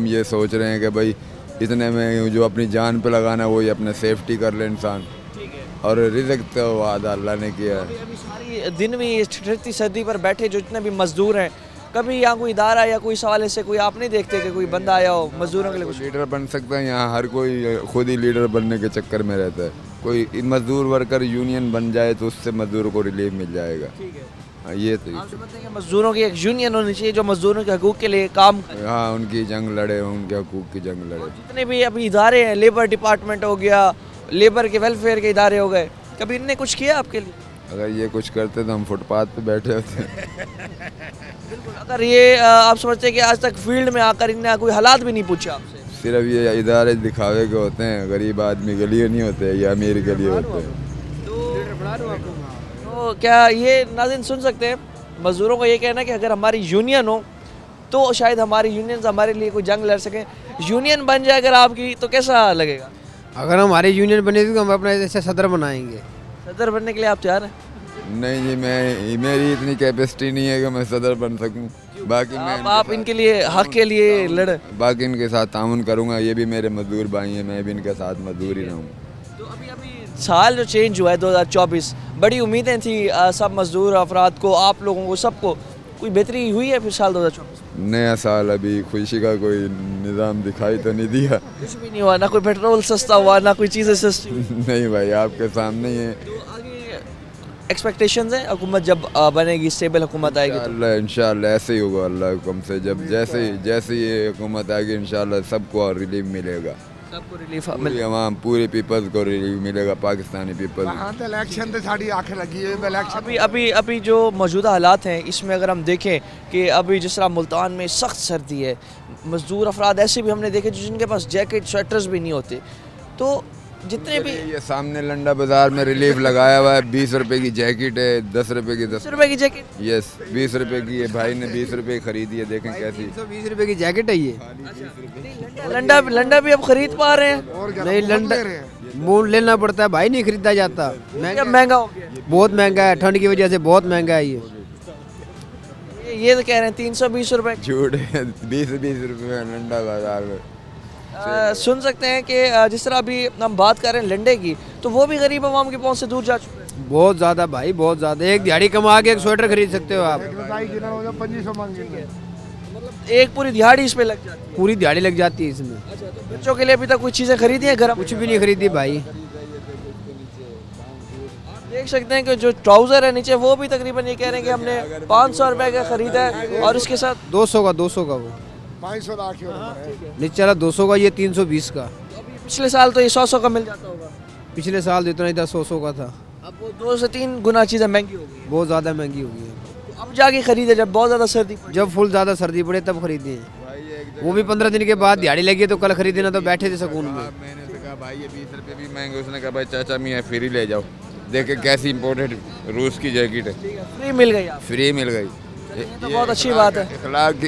ये सोच रहे हैं कि भाई इतने में जो अपनी जान पे लगाना है वही अपने सेफ्टी कर ले इंसान, ठीक है। और रिज़्क तो वादा अल्लाह ने किया है। अभी सारी दिन भी ठिठुरती सर्दी पर बैठे जो जितने भी मज़दूर हैं, कभी यहाँ कोई इदारा या कोई सवाल से कोई आप नहीं देखते कि कोई बंदा आया हो मज़दूरों के लिए कुछ? लीडर बन सकता है यहाँ, हर कोई खुद ही लीडर बनने के चक्कर में रहता है। कोई मज़दूर वर्कर यूनियन बन जाए तो उससे मज़दूरों को रिलीफ मिल जाएगा। ठीक है। हाँ, ये तो आप समझते हैं कि मज़दूरों की एक यूनियन होनी चाहिए जो मज़दूरों के हकूक़ के लिए काम करे। हाँ, उनकी जंग लड़े, उनके हकूक़ की जंग लड़े। जितने भी अभी इदारे हैं, लेबर डिपार्टमेंट हो गया, लेबर के वेलफेयर के इदारे हो गए, कभी इनने कुछ किया आपके लिए? अगर ये कुछ करते तो हम फुटपाथ पे बैठे होते। बिल्कुल। अगर ये आप समझते हैं कि आज तक फील्ड में आकर इनने कोई हालात भी नहीं पूछा आपसे? सिर्फ ये इदारे दिखावे के होते हैं, गरीब आदमी के लिए नहीं होते, ये अमीर के लिए होते हैं। तो क्या ये नाज़रीन सुन सकते हैं, मज़दूरों का ये कहना है कि अगर हमारी यूनियन हो तो शायद हमारी यूनियन से हमारे लिए कोई जंग लड़ सकें। यूनियन बन जाए अगर आपकी तो कैसा लगेगा? अगर हमारी यूनियन बनेगी तो हम अपना ऐसे सदर बनाएंगे। सदर बनने के लिए आप तैयार हैं? नहीं जी, मेरी इतनी कैपेसिटी नहीं है कि मैं सदर बन सकूं। बाकी आप इनके लिए हक के लिए लड़े। बाकी इनके साथ ताउन करूंगा, ये भी मेरे मजदूर भाई हैं, मैं भी इनके साथ मजदूर ही रहूँगा। तो अभी साल जो चेंज हुआ है 2024, बड़ी उम्मीदें थी सब मजदूर अफराद को, आप लोगों को, सबको। कोई बेहतरी हुई है फिर साल 2024? नया साल अभी खुशी का कोई निज़ाम दिखाई तो नहीं दिया। कुछ भी नहीं हुआ, ना कोई पेट्रोल सस्ता हुआ, ना कोई चीज़ें सस्ती हुई। नहीं भाई, आपके सामने ही है। तो आगे एक्सपेक्टेशंस हैं हुकूमत जब बनेगी, स्टेबल हुकूमत आएगी तो? इंशाल्लाह ऐसे ही होगा अल्लाह के हुक्म से। जब जैसे ये हुकूमत आएगी इंशाल्लाह सबको रिलीफ मिलेगा, सबको रिलीफ पूरी अवाम, पूरे पीपल्स को रिलीफ मिलेगा, पाकिस्तानी पीपल्स। इलेक्शन तो साड़ी आंखें लगी है इलेक्शन। अभी जो मौजूदा हालात हैं इसमें अगर हम देखें कि अभी जिस तरह मुल्तान में सख्त सर्दी है, मज़दूर अफराद ऐसे भी हमने देखे जिनके पास जैकेट स्वेटर्स भी नहीं होते, तो जितने भी ये सामने लंडा बाजार में रिलीफ लगाया हुआ है, 20 रुपए की जैकेट है, 10 रुपए की 10 रुपए की जैकेट। यस, 20 रुपए की है, भाई ने 20 रुपए खरीदी है, देखें कैसी। 320 रुपए की जैकेट है ये। लंडा भी अब खरीद पा रहे हैं? नहीं, लंडा मूल लेना पड़ता है भाई, नहीं खरीदा जाता, महंगा हो गया, बहुत महंगा है, ठंड की वजह से बहुत महंगा है ये तो कह रहे हैं 320 रुपए। झूठ है, 20 रुपए में लंडा बाजार में। सुन सकते हैं कि जिस तरह अभी हम बात कर रहे हैं लंडे की, तो वो भी गरीब आवाम के पहुंच से दूर जा चुके हैं। बहुत ज़्यादा भाई, बहुत ज़्यादा। एक दिहाड़ी कमा के एक स्वेटर खरीद सकते हो आप। एक पूरी दिहाड़ी इस पे लग जाती है? पूरी दिहाड़ी लग जाती है इसमें। अच्छा, तो बच्चों के लिए अभी तक कुछ चीज़ें खरीदी हैं गर्म? कुछ भी नहीं खरीदी भाई। देख सकते हैं कि जो ट्राउज़र है नीचे वो भी तकरीबन ये कह रहे हैं कि हमने 500 रुपए का ख़रीदा है, और उसके साथ 200 का वो 500 लाख नीचे 200 का, ये 320 का। पिछले साल तो ये 100 का मिल जाता होगा। पिछले साल तो इतना ही था, 100 का था। अब वो 2 से 3 गुना चीज़ें महंगी हो गई, बहुत ज़्यादा महंगी हो गई है। तो अब जाके खरीदे जब बहुत ज़्यादा सर्दी पड़ी। जब फुल ज़्यादा सर्दी पड़े तब खरीदे हैं, वो भी 15 दिन के बाद दिहाड़ी लगी तो कल खरीदे ना, तो बैठे थे सुकून में। मैंने उससे कहा भाई ये 20 रुपए भी महंगे, उसने कहा भाई चाचा मियाँ फ्री ले जाओ, देखे कैसी इम्पोर्टेड रूस की जैकेट है, फ्री मिल गई आप? फ्री मिल गई। ये तो बहुत अच्छी बात है।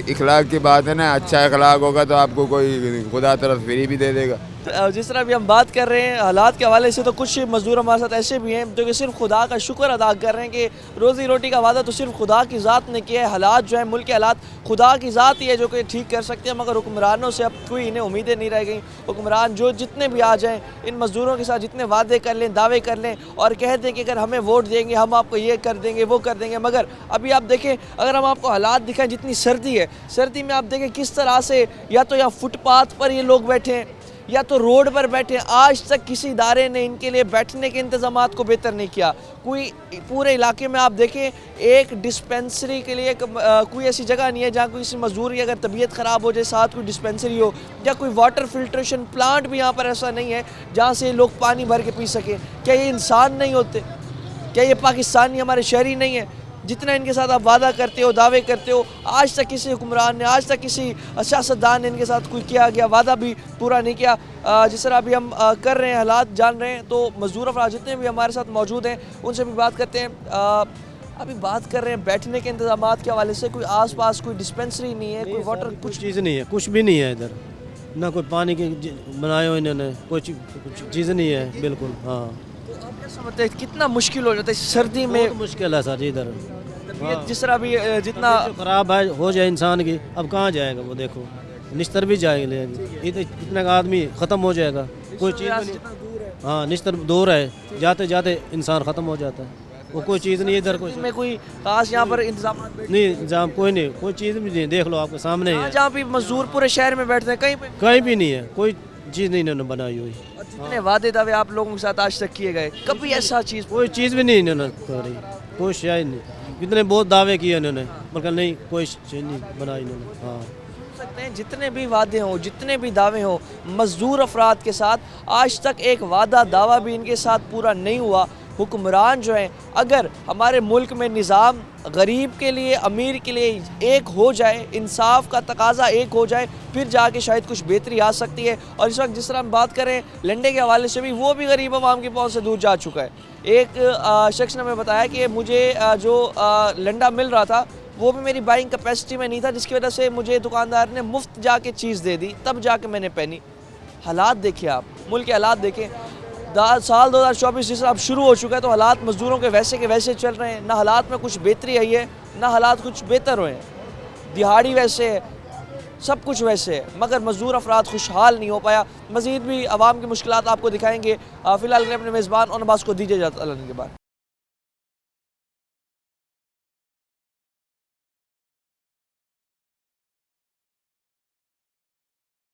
इखलाक की बात है ना, अच्छा इखलाक होगा तो आपको कोई खुदा तरफ फ्री भी दे देगा। जिस तरह भी हम बात कर रहे हैं हालात के हवाले से, तो कुछ मज़दूर हमारे साथ ऐसे भी हैं जो कि सिर्फ खुदा का शुक्र अदा कर रहे हैं कि रोज़ी रोटी का वादा तो सिर्फ खुदा की ज़ात ने किया है। हालात जो है मुल्क के हालात खुदा की ज़ात ही है जो कि ठीक कर सकते हैं, मगर हुक्मरानों से अब कोई इन्हें उम्मीदें नहीं रह गई। हुक्मरान जो जितने भी आ जाएँ, इन मज़दूरों के साथ जितने वादे कर लें, दावे कर लें और कह दें कि अगर हमें वोट देंगे हम आपको ये कर देंगे, वो कर देंगे, मगर अभी आप देखें, अगर हम आपको हालात दिखाएं, जितनी सर्दी है, सर्दी में आप देखें किस तरह से या तो यहाँ फुटपाथ पर ये लोग बैठे हैं, या तो रोड पर बैठे। आज तक किसी इदारे ने इनके लिए बैठने के इंतजामात को बेहतर नहीं किया। कोई पूरे इलाके में आप देखें एक डिस्पेंसरी के लिए कोई ऐसी जगह नहीं है जहाँ किसी मजदूर की अगर तबीयत ख़राब हो जाए साथ कोई डिस्पेंसरी हो, या कोई वाटर फिल्ट्रेशन प्लांट भी यहाँ पर ऐसा नहीं है जहाँ से लोग पानी भर के पी सकें। क्या ये इंसान नहीं होते? क्या ये पाकिस्तानी हमारे शहरी नहीं है? जितना इनके साथ आप वादा करते हो, दावे करते हो, आज तक किसी हुक्मरान ने, आज तक किसी सियासतदान ने इनके साथ कोई किया गया वादा भी पूरा नहीं किया। जिस तरह अभी हम कर रहे हैं, हालात जान रहे हैं, तो मजदूर अफराद जितने भी हमारे साथ मौजूद हैं उनसे भी बात करते हैं। अभी बात कर रहे हैं बैठने के इंतजामात के हवाले से। कोई आसपास कोई डिस्पेंसरी नहीं है, कोई वाटर कुछ चीज़ नहीं है, कुछ भी नहीं है इधर, ना कोई पानी के बनाए हो इन्होंने, कोई चीज़ नहीं है बिल्कुल। हाँ, तो आप क्या समझते हैं कितना मुश्किल हो जाता है सर्दी में? बहुत मुश्किल है सर इधर। तबीयत जिस तरह भी जितना ख़राब है हो जाए इंसान की, अब कहाँ जाएगा वो? देखो निस्तर भी जाएंगे, इतना का आदमी ख़त्म हो जाएगा, कोई चीज़ नहीं। हाँ, निस्तर दूर है, जाते जाते इंसान ख़त्म हो जाता है, वो कोई चीज़ नहीं इधर। कोई खास यहाँ पर इंतजाम नहीं, इंतजाम कोई नहीं, कोई चीज़ भी नहीं, देख लो आपके सामने है। जहाँ भी मजदूर पूरे शहर में बैठते हैं कहीं भी नहीं है, कोई चीज़ नहीं इन्होंने बनाई हुई। जितने वादे दावे आप लोगों के साथ आज तक किए गए, कभी ऐसा चीज़ कोई चीज़ भी नहीं इन्होंने करी, कोई शायद नहीं। इतने बहुत दावे किए इन्होंने, मगर नहीं, कोई चीज़ नहीं बनाई इन्होंने। हाँ, सकते हैं जितने भी वादे हों, जितने भी दावे हों मजदूर अफराद के साथ, आज तक एक वादा दावा भी इनके साथ पूरा नहीं हुआ। हुक्मरान जो हैं, अगर हमारे मुल्क में निज़ाम गरीब के लिए अमीर के लिए एक हो जाए, इंसाफ का तकाजा एक हो जाए, फिर जाके शायद कुछ बेहतरी आ सकती है। और इस वक्त जिस तरह हम बात करें लंडे के हवाले से भी, वो भी गरीब आवाम की पहुंच से दूर जा चुका है। एक शख्स ने हमें बताया कि मुझे जो लंडा मिल रहा था वो भी मेरी बाइंग कैपेसिटी में नहीं था, जिसकी वजह से मुझे दुकानदार ने मुफ्त जाके चीज़ दे दी, तब जाके मैंने पहनी। हालात देखिए आप, मुल्क के हालात देखें। साल 2024 जिस अब शुरू हो चुका है, तो हालात मज़दूरों के वैसे चल रहे हैं। ना हालात में कुछ बेहतरी आई है, ना हालात कुछ बेहतर हुए हैं। दिहाड़ी वैसे है, सब कुछ वैसे है, मगर मज़दूर अफराद खुशहाल नहीं हो पाया। मज़ीद भी आवाम की मुश्किलात आपको दिखाएंगे। फ़िलहाल अपने मेज़बान और नबाज़ को दीजिए इजाज़त अल्लाह के बाद।